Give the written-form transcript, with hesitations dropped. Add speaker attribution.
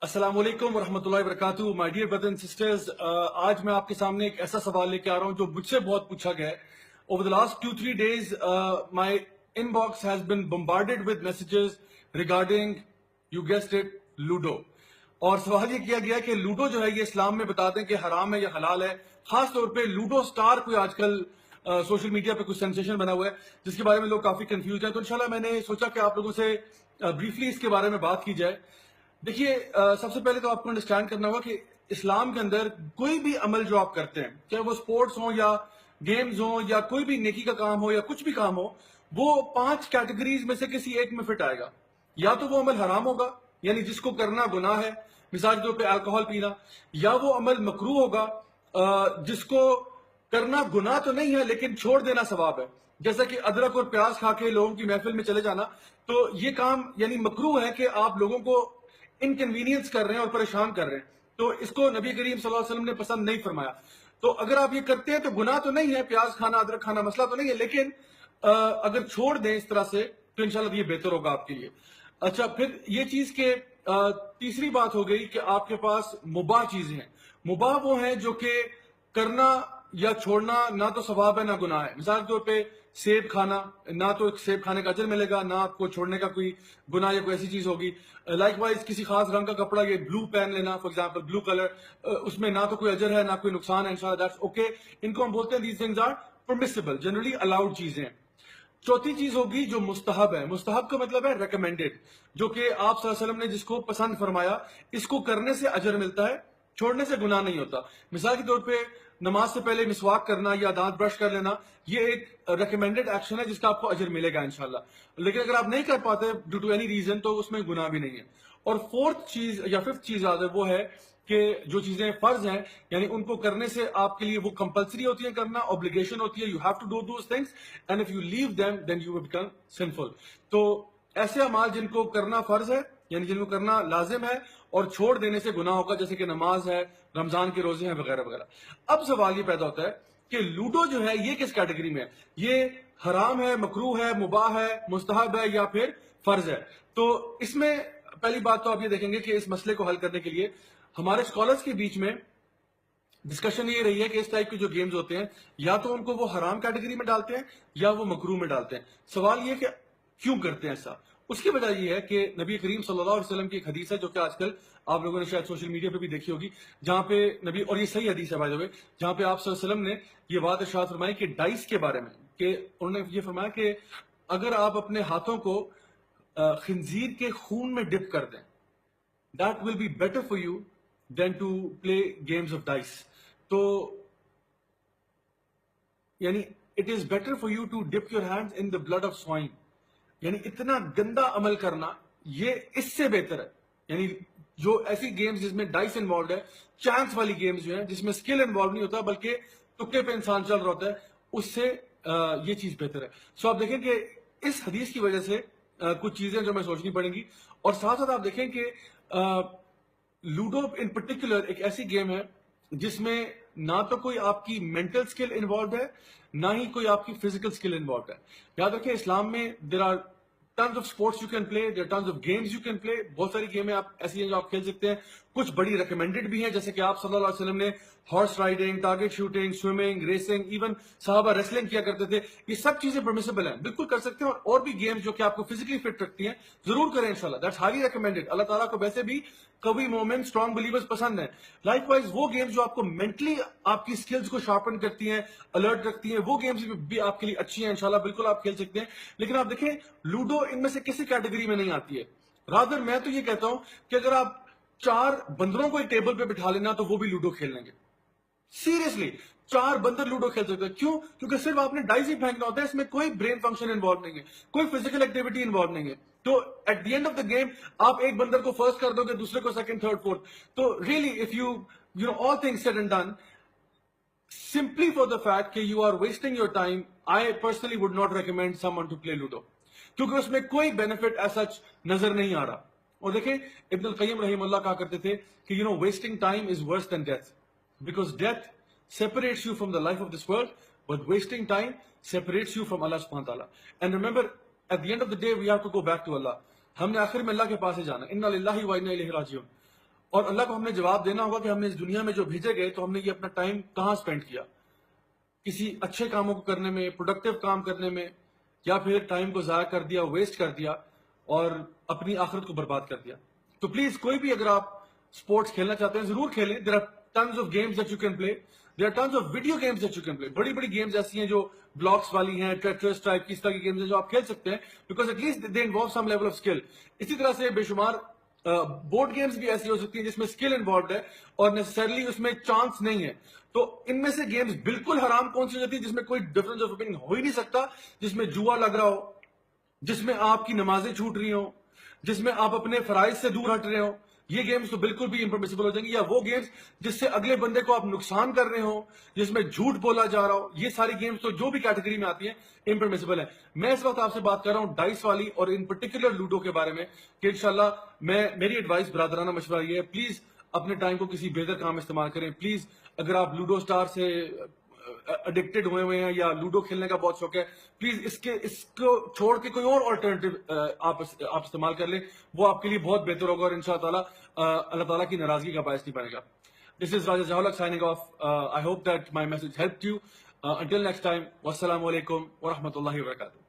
Speaker 1: السلام علیکم ورحمۃ اللہ وبرکاتہ my dear brother and sisters. آج میں آپ کے سامنے ایک ایسا سوال لے کے آ رہا ہوں جو مجھ سے بہت پوچھا گیا ہے. Over the last 2-3 days my inbox has been bombarded with messages regarding you guessed it ludo. اور سوال یہ کیا گیا کہ لوڈو جو ہے یہ اسلام میں بتا دیں کہ حرام ہے یا حلال ہے. خاص طور پہ لوڈو سٹار کوئی آج کل سوشل میڈیا پہ کچھ سینسیشن بنا ہوا ہے جس کے بارے میں لوگ کافی کنفیوز ہیں. تو انشاءاللہ میں نے سوچا کہ آپ لوگوں سے بریفلی اس کے بارے میں بات کی جائے. دیکھیے سب سے پہلے تو آپ کو انڈرسٹینڈ کرنا ہوگا کہ اسلام کے اندر کوئی بھی عمل جو آپ کرتے ہیں چاہے وہ سپورٹس ہوں یا گیمز ہوں یا کوئی بھی نیکی کا کام ہو یا کچھ بھی کام ہو وہ 5 کیٹیگریز میں سے کسی ایک میں فٹ آئے گا. یا تو وہ عمل حرام ہوگا یعنی جس کو کرنا گناہ ہے, مثال کے طور پہ الکوہل پینا, یا وہ عمل مکروہ ہوگا جس کو کرنا گناہ تو نہیں ہے لیکن چھوڑ دینا ثواب ہے, جیسا کہ ادرک اور پیاز کھا کے لوگوں کی محفل میں چلے جانا. تو یہ کام یعنی مکروہ ہے کہ آپ لوگوں کو انکنوینئنس کر رہے ہیں اور پریشان کر رہے ہیں, تو اس کو نبی کریم صلی اللہ علیہ وسلم نے پسند نہیں فرمایا. تو اگر آپ یہ کرتے ہیں تو گناہ تو نہیں ہے, پیاز کھانا ادرک کھانا مسئلہ تو نہیں ہے, لیکن اگر چھوڑ دیں اس طرح سے تو انشاءاللہ یہ بہتر ہوگا آپ کے لیے. اچھا, پھر یہ چیز کہ تیسری بات ہو گئی کہ آپ کے پاس مباح چیزیں ہیں. مباح وہ ہیں جو کہ کرنا یا چھوڑنا نہ تو ثواب ہے نہ گناہ ہے. مثال کے طور پہ سیب کھانا, نہ تو سیب کھانے کا اجر ملے گا نہ آپ کو چھوڑنے کا کوئی گناہ یا کوئی ایسی چیز ہوگی. لائک وائز کسی خاص رنگ کا کپڑا, یہ بلو پہن لینا فار ایگزامپل, بلو کلر, اس میں نہ تو کوئی اجر ہے نہ کوئی نقصان ہے, انشاءاللہ دیٹس اوکے. ان کو ہم بولتے ہیں these things are permissible, generally allowed چیزیں. چوتھی چیز ہوگی جو مستحب ہے. مستحب کا مطلب ہے ریکمینڈیڈ, جو کہ آپ صلی اللہ علیہ وسلم نے جس کو پسند فرمایا, اس کو کرنے سے اجر ملتا ہے, چھوڑنے سے گناہ نہیں ہوتا. مثال کے طور پہ نماز سے پہلے مسواک کرنا یا دانت برش کر لینا, یہ ایک ریکمینڈیڈ ایکشن ہے جس کا آپ کو اجر ملے گا انشاءاللہ. لیکن اگر آپ نہیں کر پاتے ڈیو ٹو اینی ریزن تو اس میں گناہ بھی نہیں ہے. اور فورتھ چیز یا ففتھ چیز وہ ہے کہ جو چیزیں فرض ہیں یعنی ان کو کرنے سے آپ کے لیے وہ کمپلسری ہوتی ہیں, کرنا اوبلیگیشن ہوتی ہے, you have to do those things and if you leave them then you will become sinful. تو ایسے اعمال جن کو کرنا فرض ہے یعنی جن کو کرنا لازم ہے اور چھوڑ دینے سے گناہ ہوگا, جیسے کہ نماز ہے, رمضان کے روزے ہیں وغیرہ وغیرہ. اب سوال یہ پیدا ہوتا ہے کہ لوڈو جو ہے یہ کس کیٹیگری میں ہے, یہ حرام ہے, مکروہ ہے, مباح ہے, مستحب ہے یا پھر فرض ہے. تو اس میں پہلی بات تو آپ یہ دیکھیں گے کہ اس مسئلے کو حل کرنے کے لیے ہمارے اسکالرس کے بیچ میں ڈسکشن یہ رہی ہے کہ اس ٹائپ کے جو گیمز ہوتے ہیں یا تو ان کو وہ حرام کیٹیگری میں ڈالتے ہیں یا وہ مکروہ میں ڈالتے ہیں. سوال یہ کہ کیوں کرتے ہیں ایسا. اس کی وجہ یہ ہے کہ نبی کریم صلی اللہ علیہ وسلم کی ایک حدیث ہے جو کہ آج کل آپ لوگوں نے شاید سوشل میڈیا پہ بھی دیکھی ہوگی, جہاں پہ نبی, اور یہ صحیح حدیث ہے بائی دی وے, جہاں پہ آپ صلی اللہ علیہ وسلم نے یہ بات ارشاد فرمائی کہ ڈائس کے بارے میں, کہ انہوں نے یہ فرمایا کہ اگر آپ اپنے ہاتھوں کو خنزیر کے خون میں ڈپ کر دیں, that will be better for you than to play games of dice. تو یعنی it is better for you to dip your hands in the blood of swine. یعنی اتنا گندا عمل کرنا یہ اس سے بہتر ہے. یعنی جو ایسی گیمز جس میں ڈائس انوالوڈ ہے, چانس والی گیمز جو ہیں جس میں اسکل انوالو نہیں ہوتا بلکہ تکے پہ انسان چل رہا ہوتا ہے, اس سے یہ چیز بہتر ہے. سو آپ دیکھیں کہ اس حدیث کی وجہ سے کچھ چیزیں جو ہمیں سوچنی پڑیں گی. اور ساتھ ساتھ آپ دیکھیں کہ لوڈو ان پرٹیکولر ایک ایسی گیم ہے جس میں نہ تو کوئی آپ کی مینٹل اسکل انوالوڈ ہے نہ ہی کوئی آپ کی فزیکل اسکل انوالوڈ ہے. یاد رکھیں اسلام میں there are tons of sports you can play, there tons of games you can play. بہت ساری گیمیں آپ ایسی ہیں جو آپ کھیل سکتے ہیں, کچھ بڑی ریکمینڈیڈ بھی ہیں جیسے کہ آپ صلی اللہ علیہ وسلم نے horse riding, target shooting, swimming, racing, even صحابہ ریسلنگ کیا کرتے تھے. یہ سب چیزیں پرمیسیبل ہیں, بالکل کر سکتے ہیں. اور بھی گیمز جو کہ آپ کو فزیکلی فٹ رکھتی ہیں ضرور کریں انشاءاللہ, دیٹس ہائیلی ریکمینڈیڈ. اللہ تعالیٰ کو ویسے بھی قوی مومن, اسٹرانگ بلیورز پسند ہیں. لائک وائز وہ گیمز جو آپ کو مینٹلی آپ کی اسکلز کو شارپن کرتی ہیں, الرٹ رکھتی ہیں, وہ گیمز بھی آپ کے لیے اچھی ہیں انشاءاللہ, بالکل آپ کھیل سکتے ہیں. لیکن آپ دیکھیں لوڈو ان میں سے کسی کیٹیگری میں نہیں آتی ہے. رادر میں تو یہ کہتا ہوں کہ اگر آپ 4 بندروں کو ایک ٹیبل پہ بٹھا لینا تو وہ بھی لوڈو کھیل لیں گے. سیریسلی 4 بندر لوڈو کھیل سکتے ہیں. کیوں؟ کیونکہ صرف آپ نے ڈائز ہی پھینکنا ہوتا ہے, اس میں کوئی برین فنکشن انوالو نہیں ہے, کوئی فزیکل ایکٹیویٹی انوالو نہیں ہے. تو at the end of the game آپ ایک بندر کو فرسٹ کر دو گے, دوسرے کو سیکنڈ, تھرڈ, فورتھ. تو really if you know all things said and done, simply for the fact کہ you are wasting your time, I personally would not recommend someone to play Ludo, کیونکہ اس میں کوئی benefit as such نظر نہیں آ رہا. اور دیکھیں ابن القیم رحمہ اللہ کہا کرتے تھے کہ wasting time is worse than death, because death separates you from the life of this world, but wasting time separates you from Allah subhanahu wa ta'ala. And remember, at the end of the day we have to go back to Allah. ہم نے آخر میں اللہ کے پاس ہی جانا, اِنَّا لِلَّهِ وَإِنَّا إِلَيْهِ رَاجِعُونَ. اور اللہ کو ہم نے جواب دینا ہوگا کہ ہم نے اس دنیا میں جو بھیجے گئے تو ہم نے یہ اپنا ٹائم کہاں سپینڈ کیا, کسی اچھے کاموں کو کرنے میں, پروڈکٹیو کام کرنے میں, یا پھر ٹائم کو ضائع کر دیا, ویسٹ کر دیا اور اپنی آخرت کو برباد کر دیا. تو پلیز کوئی بھی اگر آپ اسپورٹس کھیلنا چاہتے ہیں ضرور کھیلیں. There are tons of games that you can play, there are tons of video games that you can play. بڑی بڑی گیمز ایسی ہیں جو بلاکس والی ہیں, ٹریٹرس ٹائپ کی اس طرح کی گیمز ہیں جو آپ کھیل سکتے ہیں, because at least they involve some level of skill. اسی طرح سے بے شمار بورڈ گیمز بھی ایسی ہو سکتی ہیں جس میں اسکل انوالوڈ ہے اور نیسسرلی اس میں چانس نہیں ہے. تو ان میں سے گیمز بالکل حرام کون سی ہوتی ہے جس میں کوئی ڈفرنس آف اوپینین ہو ہی نہیں سکتا, جس میں جوا لگ رہا ہو, جس میں آپ کی نمازیں چھوٹ رہی ہوں, جس میں آپ اپنے فرائض سے دور ہٹ رہے ہو. یہ گیمز تو بالکل بھی امپرمیسیبل ہو جائیں گی. یا وہ گیمز جس سے اگلے بندے کو آپ نقصان کر رہے ہو, جس میں جھوٹ بولا جا رہا ہو, یہ ساری گیمز تو جو بھی کیٹیگری میں آتی ہیں امپرمیسیبل ہے. میں اس وقت آپ سے بات کر رہا ہوں ڈائس والی اور ان پرٹیکولر لوڈو کے بارے میں کہ انشاءاللہ میری ایڈوائس برادرانہ مشورہ یہ ہے, پلیز اپنے ٹائم کو کسی بہتر کام میں استعمال کریں. پلیز اگر آپ لوڈو اسٹار سے اڈکٹڈ ہوئے ہیں یا لوڈو کھیلنے کا بہت شوق ہے, پلیز اس کو چھوڑ کے کوئی اور آلٹرنیٹو آپ استعمال کر لیں, وہ آپ کے لیے بہت بہتر ہوگا اور انشاءاللہ اللہ تعالیٰ کی ناراضگی کا باعث نہیں بنے گا. This is Raja Jawlak signing off. I hope that my message helped you. Until next time, wassalamu alaikum wa rahmatullahi wa barakatuh.